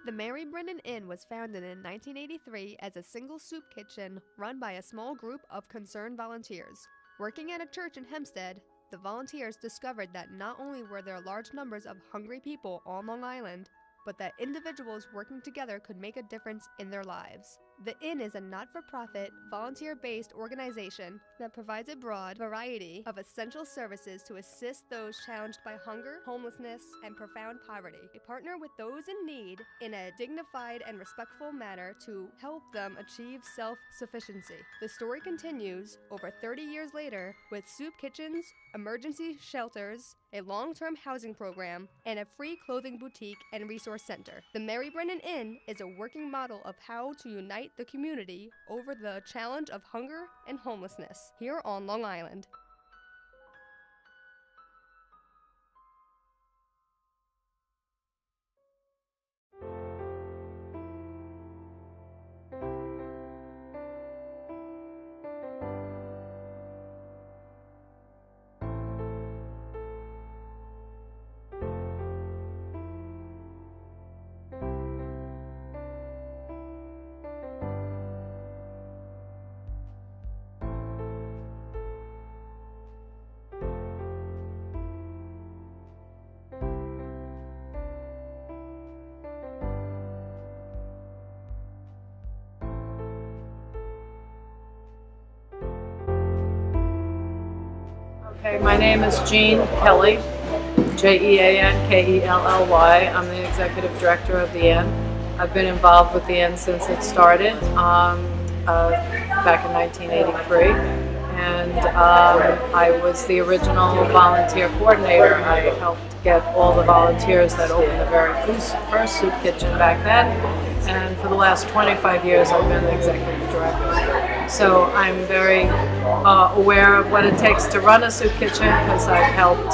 The Mary Brennan Inn was founded in 1983 as a single soup kitchen run by a small group of concerned volunteers. Working at a church in Hempstead, the volunteers discovered that not only were there large numbers of hungry people on Long Island, but that individuals working together could make a difference in their lives. The Inn is a not-for-profit, volunteer-based organization that provides a broad variety of essential services to assist those challenged by hunger, homelessness, and profound poverty. They partner with those in need in a dignified and respectful manner to help them achieve self-sufficiency. The story continues over 30 years later with soup kitchens, emergency shelters, a long-term housing program, and a free clothing boutique and resource center. The Mary Brennan Inn is a working model of how to unite the community over the challenge of hunger and homelessness here on Long Island. Okay, my name is Jean Kelly, Jeankelly. I'm the executive director of the Inn. I've been involved with the Inn since it started back in 1983, and I was the original volunteer coordinator. I helped get all the volunteers that opened the very first soup kitchen back then, and for the last 25 years I've been the executive director. So I'm very aware of what it takes to run a soup kitchen, because I've helped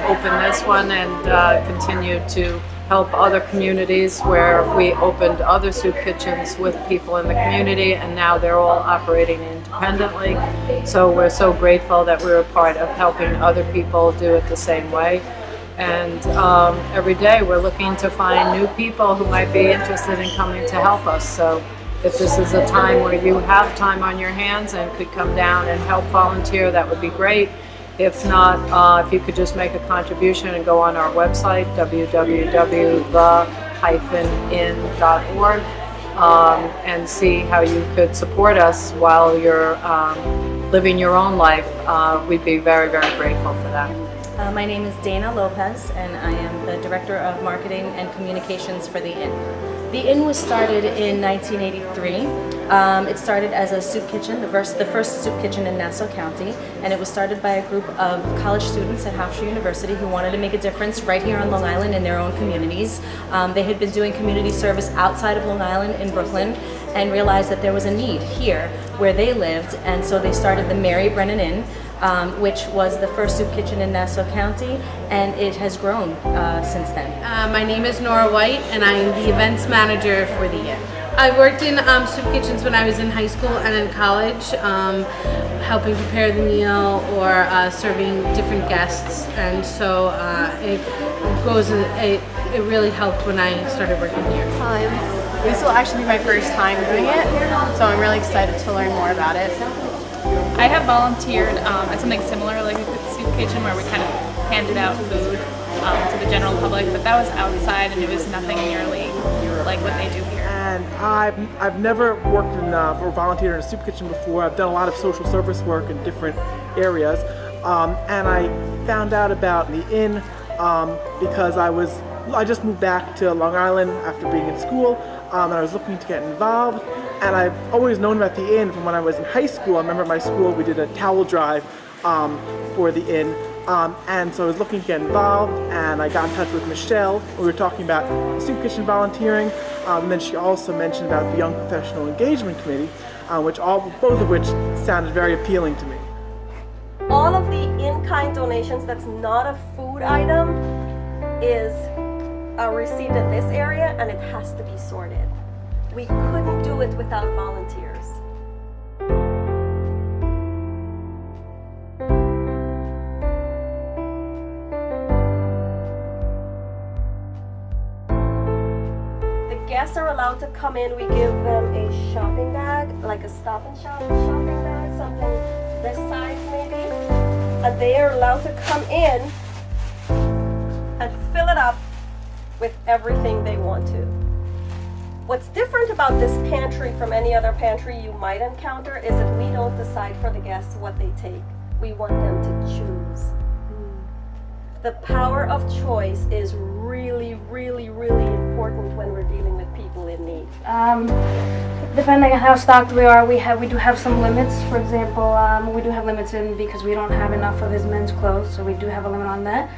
open this one and continue to help other communities where we opened other soup kitchens with people in the community, and now they're all operating independently. So we're so grateful that we're a part of helping other people do it the same way. And every day we're looking to find new people who might be interested in coming to help us. So if this is a time where you have time on your hands and could come down and help volunteer, that would be great. If not, if you could just make a contribution and go on our website, www.the-in.org, and see how you could support us while you're living your own life. We'd be very, very grateful for that. My name is Dana Lopez, and I am the Director of Marketing and Communications for the Inn. The Inn was started in 1983. It started as a soup kitchen, the first soup kitchen in Nassau County, and it was started by a group of college students at Hofstra University who wanted to make a difference right here on Long Island in their own communities. They had been doing community service outside of Long Island in Brooklyn and realized that there was a need here where they lived, and so they started the Mary Brennan Inn, which was the first soup kitchen in Nassau County, and it has grown since then. My name is Nora White, and I am the events manager for the Inn. I've worked in soup kitchens when I was in high school and in college, helping prepare the meal or serving different guests, and so it really helped when I started working here. This will actually be my first time doing it, so I'm really excited to learn more about it. I have volunteered at something similar, like a soup kitchen, where we kind of handed out food to the general public, but that was outside and it was nothing nearly like what they do here. And I've never worked in or volunteered in a soup kitchen before. I've done a lot of social service work in different areas, and I found out about the Inn because I just moved back to Long Island after being in school, and I was looking to get involved. And I've always known about the Inn from when I was in high school. I remember at my school we did a towel drive for the Inn, and so I was looking to get involved, and I got in touch with Michelle. We were talking about soup kitchen volunteering, and then she also mentioned about the Young Professional Engagement Committee, both of which sounded very appealing to me. All of the in-kind donations that's not a food item is received at this area, and it has to be sorted. We couldn't do it without volunteers. The guests are allowed to come in, we give them a shopping bag, like a Stop and Shop shopping bag, something this size maybe. And they are allowed to come in and fill it up with everything they want to. What's different about this pantry from any other pantry you might encounter is that we don't decide for the guests what they take. We want them to choose. The power of choice is really, really, really important when we're dealing with people in need. Depending on how stocked we are, we do have some limits. For example, we do have limits in because we don't have enough of his men's clothes, so we do have a limit on that.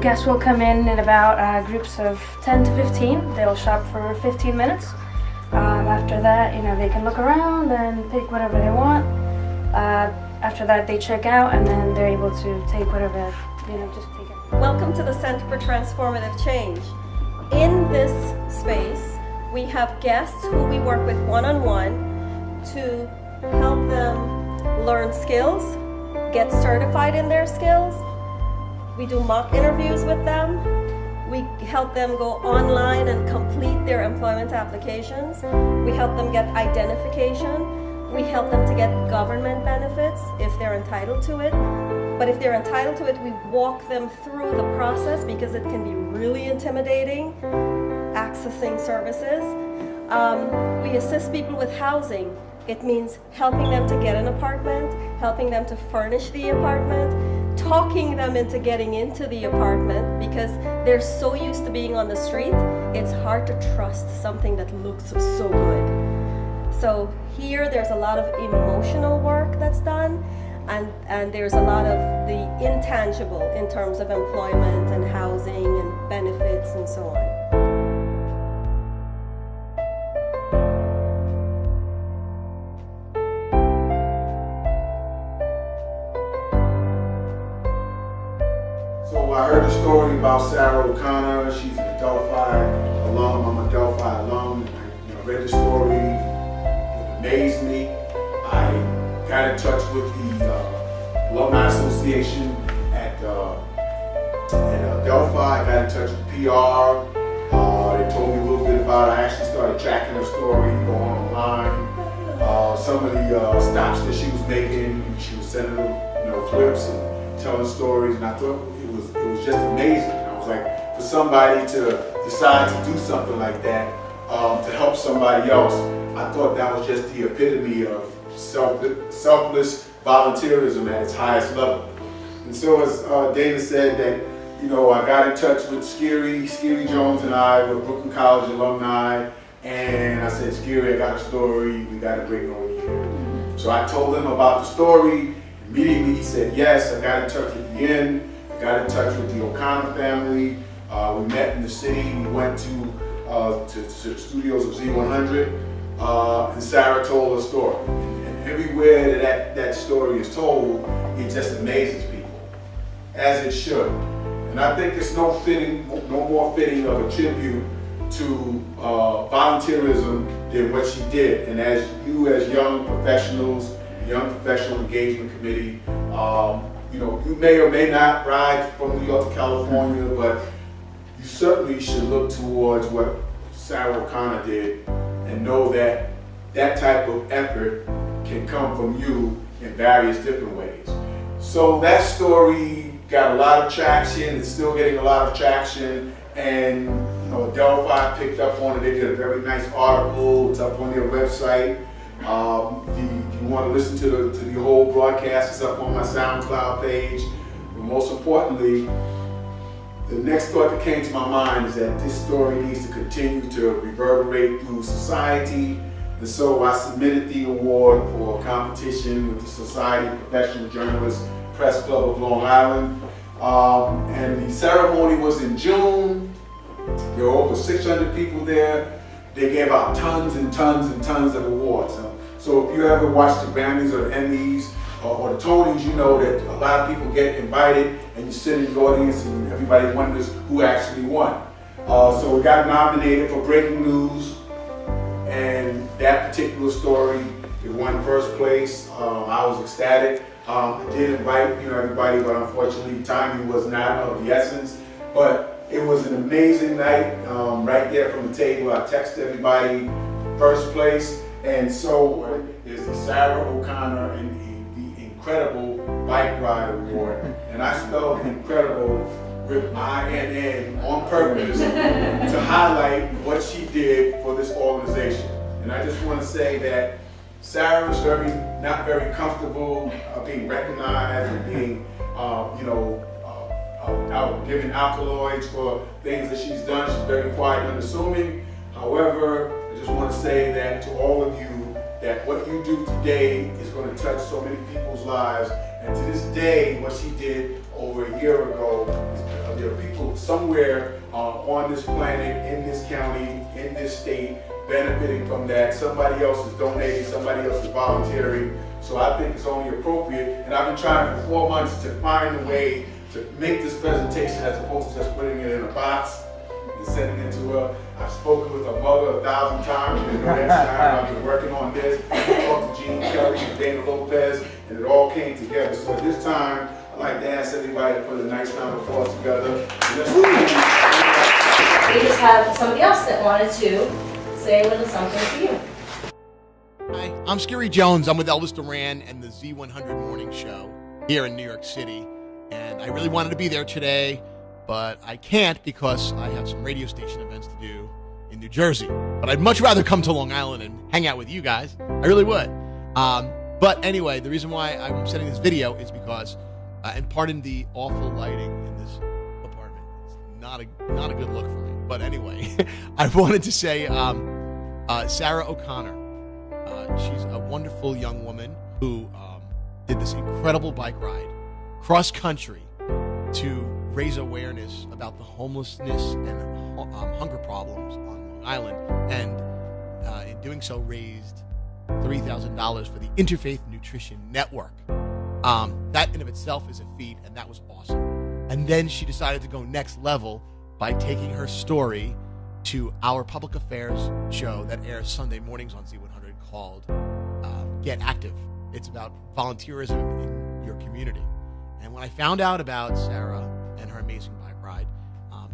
Guests will come in about groups of 10 to 15. They'll shop for 15 minutes. After that, they can look around and pick whatever they want. After that, they check out, and then they're able to take whatever, just take it. Welcome to the Center for Transformative Change. In this space, we have guests who we work with one-on-one to help them learn skills, get certified in their skills. We do mock interviews with them. We help them go online and complete their employment applications. We help them get identification. We help them to get government benefits if they're entitled to it. But if they're entitled to it, we walk them through the process because it can be really intimidating, accessing services. We assist people with housing. It means helping them to get an apartment, helping them to furnish the apartment, talking them into getting into the apartment because they're so used to being on the street, it's hard to trust something that looks so good. So here there's a lot of emotional work that's done, and there's a lot of the intangible in terms of employment and housing and benefits and so on. So I heard the story about Sarah O'Connor. She's an Delphi alum. I'm a Delphi alum. I read the story. It amazed me. I got in touch with the Alumni Association at Delphi. I got in touch with PR. They told me a little bit about it. I actually started tracking her story, going online. Some of the stops that she was making, she was sending clips and telling stories, and I thought it was just amazing. I was like, for somebody to decide to do something like that, to help somebody else, I thought that was just the epitome of selfless volunteerism at its highest level. And so as Dana said that, I got in touch with Scary Jones and I were Brooklyn College alumni, and I said, Scary, I got a story, we got to bring it over here. So I told him about the story. Immediately he said yes. I got in touch with the Inn, I got in touch with the O'Connor family. We met in the city, we went to the studios of Z100, and Sarah told her story. And everywhere that story is told, it just amazes people, as it should. And I think it's no more fitting of a tribute to volunteerism than what she did. And as young professionals, Young Professional Engagement Committee, you may or may not ride from New York to California, but you certainly should look towards what Sarah O'Connor did and know that that type of effort can come from you in various different ways. So that story got a lot of traction. It's still getting a lot of traction, and Delphi picked up on it. They did a very nice article. It's up on their website. If you want to listen to the whole broadcast, it's up on my SoundCloud page. But most importantly, the next thought that came to my mind is that this story needs to continue to reverberate through society. And so I submitted the award for a competition with the Society of Professional Journalists Press Club of Long Island. And the ceremony was in June. There were over 600 people there. They gave out tons and tons and tons of awards. So if you ever watch the Grammys or the Emmys or the Tonys, you know that a lot of people get invited and you sit in the audience and everybody wonders who actually won. So we got nominated for Breaking News, and that particular story, it won first place. I was ecstatic. I did invite everybody, but unfortunately timing was not of the essence. But It was an amazing night, right there from the table. I texted everybody, first place, and so is the Sarah O'Connor and the Incredible Bike Ride Award. And I spelled incredible with I-N-N on purpose to highlight what she did for this organization. And I just want to say that Sarah is not very comfortable being recognized and being, out giving alkaloids for things that she's done. She's very quiet and unassuming. However, I just want to say that to all of you, that what you do today is going to touch so many people's lives. And to this day, what she did over a year ago, there are people somewhere on this planet, in this county, in this state, benefiting from that. Somebody else is donating, somebody else is volunteering. So I think it's only appropriate. And I've been trying for 4 months to find a way to make this presentation as opposed to just putting it in a box and sending it to her. I've spoken with her mother 1,000 times. You know, I've been working on this. I talked to Jean Kelly and Dana Lopez, and it all came together. So at this time, I'd like to ask everybody to put a nice round of applause together. We just have somebody else that wanted to say a little something to you. Hi, I'm Scary Jones. I'm with Elvis Duran and the Z100 Morning Show here in New York City. And I really wanted to be there today, but I can't because I have some radio station events to do in New Jersey. But I'd much rather come to Long Island and hang out with you guys. I really would. But anyway, the reason why I'm sending this video is because, and pardon the awful lighting in this apartment, it's not a good look for me. But anyway, I wanted to say Sarah O'Connor. She's a wonderful young woman who did this incredible bike ride cross country to raise awareness about the homelessness and hunger problems on Long Island, and in doing so raised $3,000 for the Interfaith Nutrition Network. That in of itself is a feat, and that was awesome. And then she decided to go next level by taking her story to our public affairs show that airs Sunday mornings on Z100 called Get Active. It's about volunteerism in your community. And when I found out about Sarah and her amazing bike ride,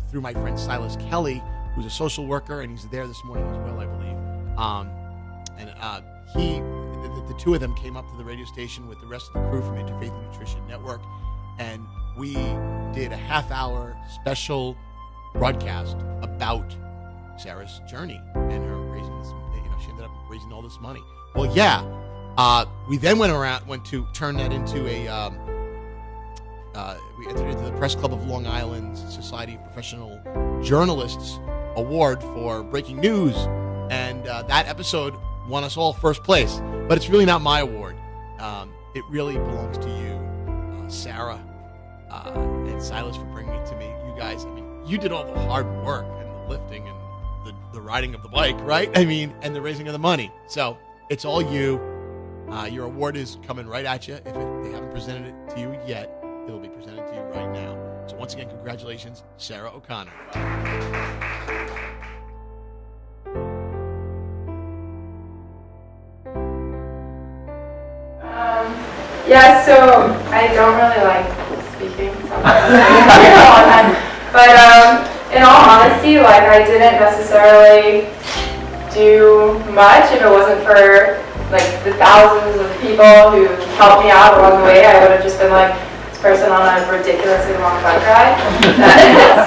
through my friend Silas Kelly, who's a social worker, and he's there this morning as well, I believe. The two of them came up to the radio station with the rest of the crew from Interfaith Nutrition Network, and we did a half-hour special broadcast about Sarah's journey and her raising this. She ended up raising all this money. Well, yeah. We then went to turn that into we entered into the Press Club of Long Island's Society of Professional Journalists Award for breaking news, and that episode won us all first place. But it's really not my award. It really belongs to you, Sarah, and Silas, for bringing it to me. You guys, I mean, you did all the hard work and the lifting and the riding of the bike, right? I mean, and the raising of the money. So it's all you. Your award is coming right at you. If they haven't presented it to you yet, it'll be presented to you right now. So once again, congratulations, Sarah O'Connor. Yeah, so I don't really like speaking sometimes. But in all honesty, like, I didn't necessarily do much. If it wasn't for like the thousands of people who helped me out along the way, I would have just been like this person on a ridiculously long bike ride.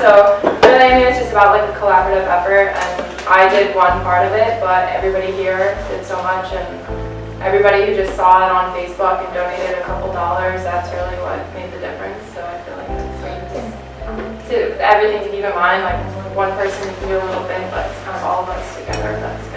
So really, I mean, it's just about like a collaborative effort, and I did one part of it, but everybody here did so much, and everybody who just saw it on Facebook and donated a couple dollars, that's really what made the difference. So I feel like it's everything to keep in mind. Like, one person can do a little bit, but it's kind of all of us together. That's